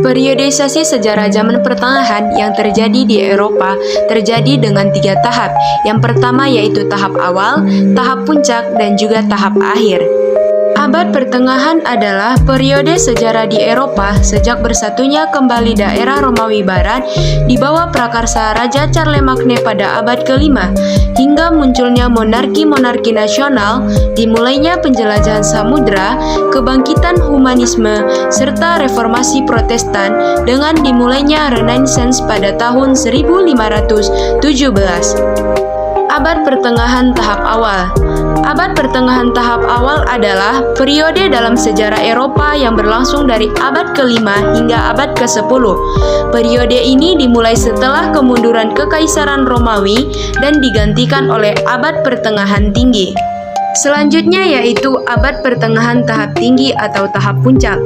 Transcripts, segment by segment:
Periodisasi sejarah zaman pertengahan yang terjadi di Eropa terjadi dengan 3 tahap. Yang pertama yaitu tahap awal, tahap puncak, dan juga tahap akhir. Abad pertengahan adalah periode sejarah di Eropa sejak bersatunya kembali daerah Romawi Barat di bawah prakarsa Raja Charlemagne pada abad ke-5 hingga munculnya monarki-monarki nasional, dimulainya penjelajahan samudra, kebangkitan humanisme, serta reformasi Protestan dengan dimulainya Renaissance pada tahun 1517. Abad pertengahan tahap awal. Abad pertengahan tahap awal adalah periode dalam sejarah Eropa yang berlangsung dari abad ke-5 hingga abad ke-10. Periode ini dimulai setelah kemunduran Kekaisaran Romawi dan digantikan oleh abad pertengahan tinggi. Selanjutnya yaitu abad pertengahan tahap tinggi atau tahap puncak.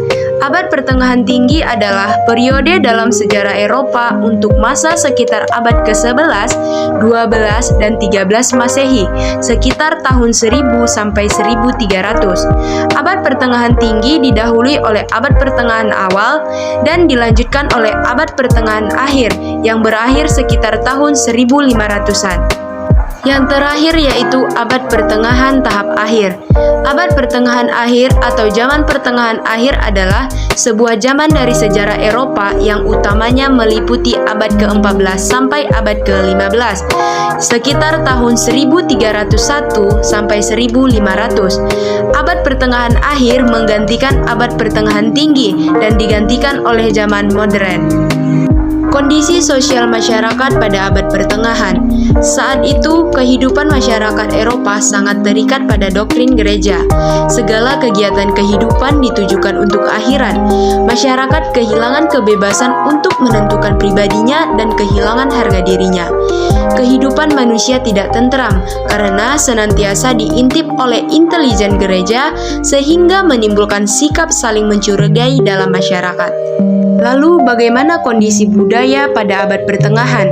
Abad pertengahan tinggi adalah periode dalam sejarah Eropa untuk masa sekitar abad ke-11, 12, dan 13 Masehi, sekitar tahun 1000 sampai 1300. Abad pertengahan tinggi didahului oleh abad pertengahan awal dan dilanjutkan oleh abad pertengahan akhir yang berakhir sekitar tahun 1500-an. Yang terakhir yaitu abad pertengahan tahap akhir. Abad pertengahan akhir atau zaman pertengahan akhir adalah sebuah zaman dari sejarah Eropa yang utamanya meliputi abad ke-14 sampai abad ke-15, sekitar tahun 1301 sampai 1500. Abad pertengahan akhir menggantikan abad pertengahan tinggi dan digantikan oleh zaman modern. Kondisi sosial masyarakat pada abad pertengahan. Saat itu, kehidupan masyarakat Eropa sangat terikat pada doktrin gereja. Segala kegiatan kehidupan ditujukan untuk akhirat. Masyarakat kehilangan kebebasan untuk menentukan pribadinya dan kehilangan harga dirinya. Kehidupan manusia tidak tentram karena senantiasa diintip oleh intelijen gereja sehingga menimbulkan sikap saling mencurigai dalam masyarakat. Lalu, bagaimana kondisi budaya pada abad pertengahan?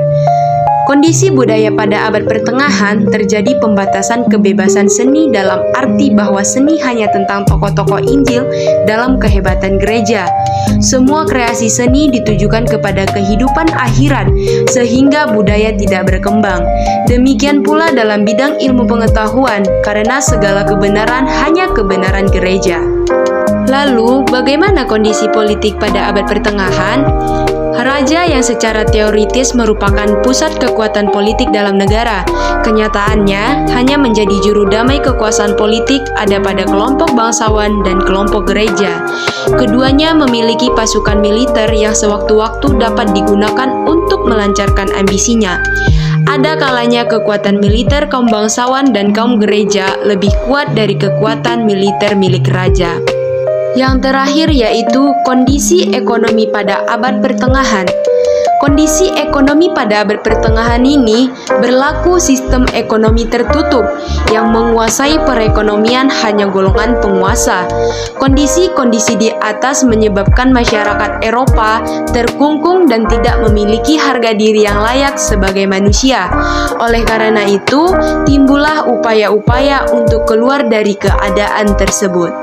Kondisi budaya pada abad pertengahan terjadi pembatasan kebebasan seni dalam arti bahwa seni hanya tentang tokoh-tokoh Injil dalam kehebatan gereja. Semua kreasi seni ditujukan kepada kehidupan akhirat sehingga budaya tidak berkembang. Demikian pula dalam bidang ilmu pengetahuan karena segala kebenaran hanya kebenaran gereja. Lalu, bagaimana kondisi politik pada abad pertengahan? Raja yang secara teoritis merupakan pusat kekuatan politik dalam negara, kenyataannya hanya menjadi juru damai kekuasaan politik ada pada kelompok bangsawan dan kelompok gereja. Keduanya memiliki pasukan militer yang sewaktu-waktu dapat digunakan untuk melancarkan ambisinya. Ada kalanya kekuatan militer kaum bangsawan dan kaum gereja lebih kuat dari kekuatan militer milik raja. Yang terakhir yaitu kondisi ekonomi pada abad pertengahan. Kondisi ekonomi pada abad pertengahan ini berlaku sistem ekonomi tertutup yang menguasai perekonomian hanya golongan penguasa. Kondisi-kondisi di atas menyebabkan masyarakat Eropa terkungkung dan tidak memiliki harga diri yang layak sebagai manusia. Oleh karena itu, timbullah upaya-upaya untuk keluar dari keadaan tersebut.